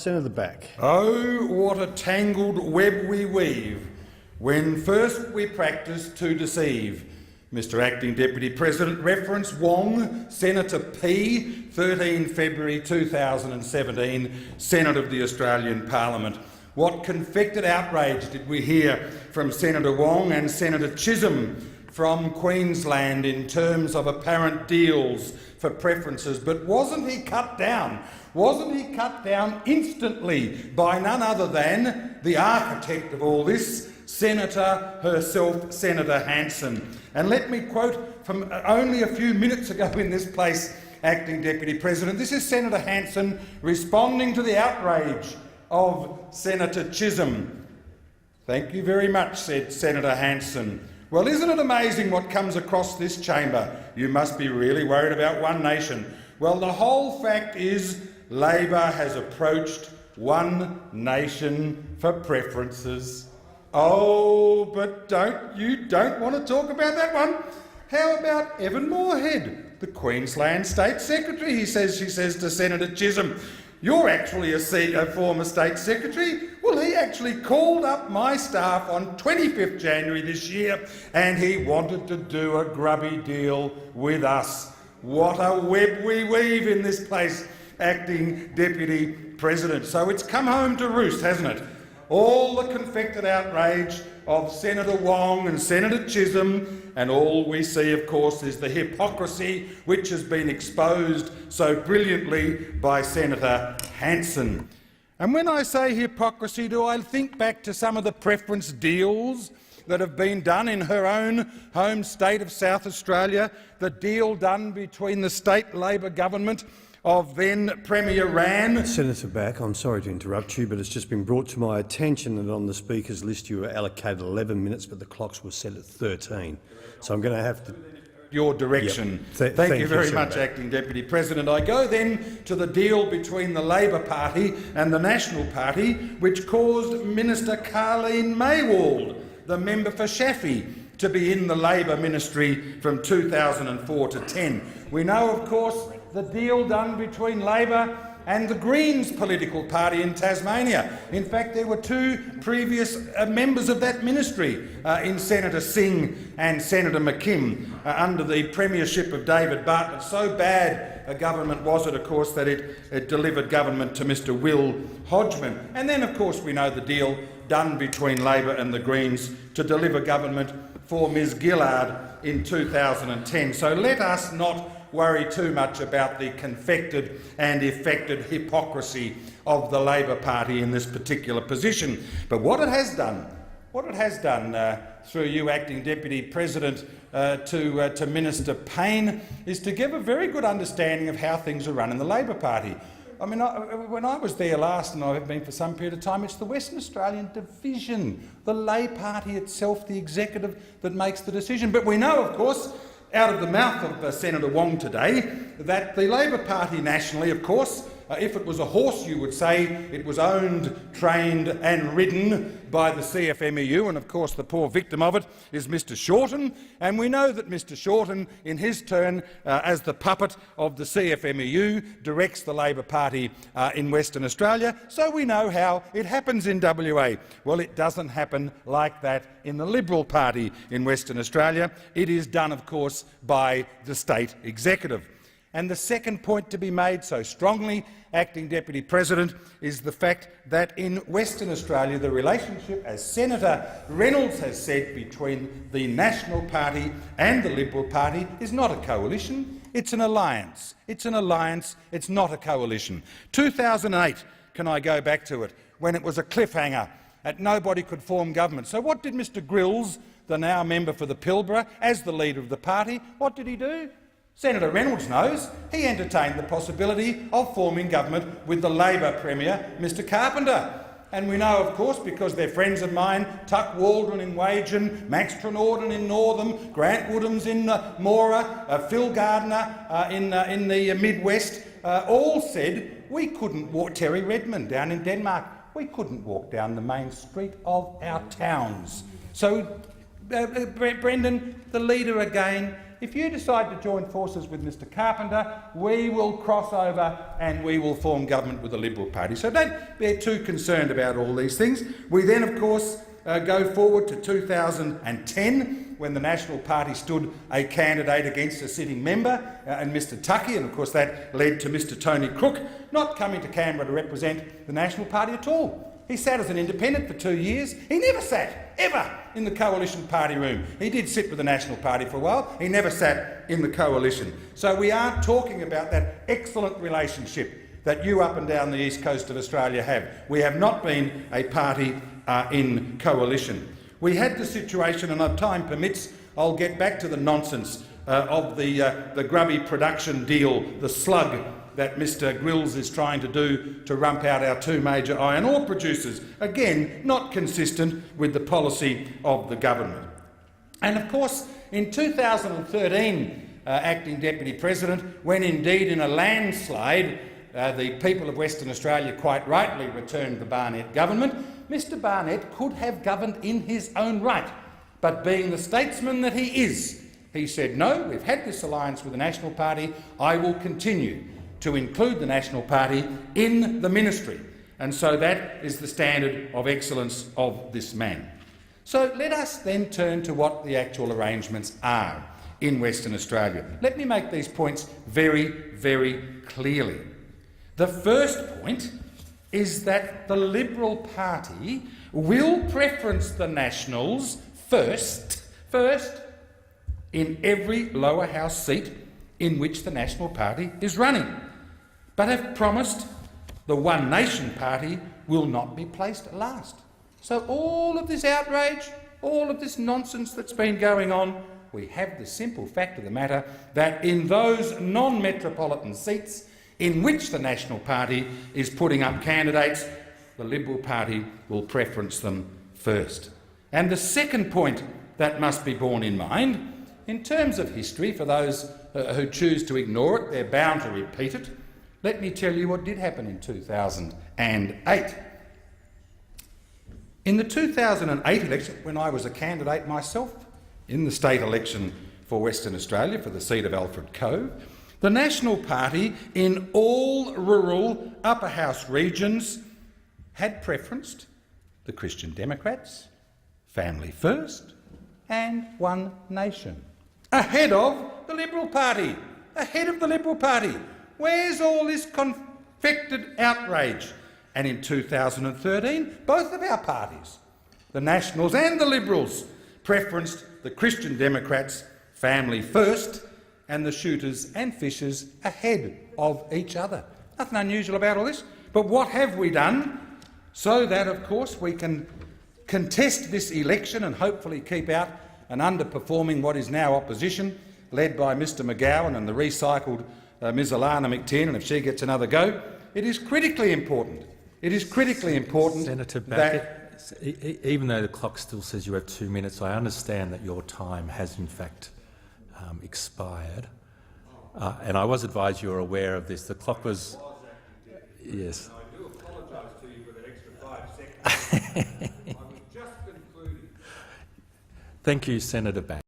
Senator Back. Oh, what a tangled web we weave when first we practice to deceive. Mr Acting Deputy President, reference Wong, Senator P, 13 February 2017, Senate of the Australian Parliament. What confected outrage did we hear from Senator Wong and Senator Chisholm from Queensland in terms of apparent deals for preferences? But wasn't he cut down? Wasn't he cut down instantly by none other than the architect of all this, Senator herself, Senator Hanson? And let me quote from only a few minutes ago in this place, Acting Deputy President. This is Senator Hanson responding to the outrage of Senator Chisholm. "Thank you very much," said Senator Hanson. "Well, isn't it amazing what comes across this chamber? You must be really worried about One Nation." Well, the whole fact is Labor has approached One Nation for preferences. Oh, but you don't want to talk about that one? How about Evan Moorhead, the Queensland State Secretary? She says to Senator Chisholm, "You're actually a former State Secretary." Well, he actually called up my staff on 25th January this year and he wanted to do a grubby deal with us. What a web we weave in this place, Acting Deputy President. So it's come home to roost, hasn't it? All the confected outrage of Senator Wong and Senator Chisholm, and all we see, of course, is the hypocrisy which has been exposed so brilliantly by Senator Hanson. And when I say hypocrisy, do I think back to some of the preference deals that have been done in her own home state of South Australia, the deal done between the state Labor government of then Premier Rann. Senator Back, I'm sorry to interrupt you, but it's just been brought to my attention that on the speakers list you were allocated 11 minutes, but the clocks were set at 13. So I'm going to have to... Your direction. Yep. Thank you very much, Acting Deputy President. I go then to the deal between the Labor Party and the National Party, which caused Minister Carleen Maywald, the member for Shafi, to be in the Labor ministry from 2004 to 10. We know, of course, the deal done between Labor and the Greens political party in Tasmania. In fact, there were two previous members of that ministry in Senator Singh and Senator McKim under the premiership of David Bartlett. So bad a government was it, of course, that it delivered government to Mr Will Hodgman. And then, of course, we know the deal done between Labor and the Greens to deliver government for Ms Gillard in 2010. So let us not worry too much about the confected and effected hypocrisy of the Labor Party in this particular position. But what it has done through you, Acting Deputy President, to Minister Payne, is to give a very good understanding of how things are run in the Labor Party. I mean, when I was there last, and I have been for some period of time, it's the Western Australian division, the Labor Party itself, the executive, that makes the decision. But we know, of course, out of the mouth of Senator Wong today, that the Labor Party nationally, of course, if it was a horse, you would say it was owned, trained and ridden by the CFMEU, and of course the poor victim of it is Mr Shorten. And we know that Mr Shorten, in his turn as the puppet of the CFMEU, directs the Labor Party in Western Australia. So we know how it happens in WA. Well, it doesn't happen like that in the Liberal Party in Western Australia. It is done, of course, by the state executive. And the second point to be made so strongly, Acting Deputy President, is the fact that in Western Australia the relationship, as Senator Reynolds has said, between the National Party and the Liberal Party is not a coalition, it's an alliance. It's an alliance, it's not a coalition. 2008, can I go back to it, when it was a cliffhanger and nobody could form government. So what did Mr Grills, the now member for the Pilbara, as the leader of the party, what did he do? Senator Reynolds knows. He entertained the possibility of forming government with the Labor Premier, Mr Carpenter. And we know, of course, because they're friends of mine, Tuck Waldron in Wagen, Max Trenorden in Northam, Grant Woodhams in Mora, Phil Gardner in the Midwest, all said we couldn't walk. Terry Redmond down in Denmark, we couldn't walk down the main street of our towns. So, Brendan, the leader again, if you decide to join forces with Mr Carpenter, we will cross over and we will form government with the Liberal Party. So don't be too concerned about all these things. We then, of course, go forward to 2010, when the National Party stood a candidate against a sitting member, and Mr Tuckey, and of course that led to Mr Tony Crook not coming to Canberra to represent the National Party at all. He sat as an independent for 2 years. He never sat, ever, in the coalition party room. He did sit with the National Party for a while. He never sat in the coalition. So we aren't talking about that excellent relationship that you up and down the east coast of Australia have. We have not been a party in coalition. We had the situation, and if time permits, I'll get back to the nonsense of the grubby production deal, the slug that Mr Grills is trying to do to rump out our two major iron ore producers. Again, not consistent with the policy of the government. And of course, in 2013, Acting Deputy President, when indeed in a landslide the people of Western Australia quite rightly returned the Barnett government, Mr Barnett could have governed in his own right. But being the statesman that he is, he said, no, we've had this alliance with the National Party, I will continue to include the National Party in the ministry. And so that is the standard of excellence of this man. So let us then turn to what the actual arrangements are in Western Australia. Let me make these points very, very clearly. The first point is that the Liberal Party will preference the Nationals first in every lower house seat in which the National Party is running, but have promised the One Nation Party will not be placed last. So all of this outrage, all of this nonsense that's been going on, we have the simple fact of the matter that in those non-metropolitan seats in which the National Party is putting up candidates, the Liberal Party will preference them first. And the second point that must be borne in mind, in terms of history, for those who choose to ignore it, they're bound to repeat it. Let me tell you what did happen in 2008. In the 2008 election, when I was a candidate myself in the state election for Western Australia for the seat of Alfred Cove, the National Party in all rural upper house regions had preferenced the Christian Democrats, Family First and One Nation, ahead of the Liberal Party, ahead of the Liberal Party. Where's all this confected outrage? And in 2013, both of our parties, the Nationals and the Liberals, preferenced the Christian Democrats, Family First, and the Shooters and Fishers ahead of each other. Nothing unusual about all this. But what have we done so that, of course, we can contest this election and hopefully keep out an underperforming what is now opposition, led by Mr McGowan and the recycled Ms Alana McTiernan, and if she gets another go? It is critically important. It is critically important, Senator Backett, even though the clock still says you have 2 minutes, I understand that your time has in fact expired, and I was advised you were aware of this. The clock was... Yes. I do apologise to you for that extra 5 seconds. I was just concluding. Thank you, Senator Backett.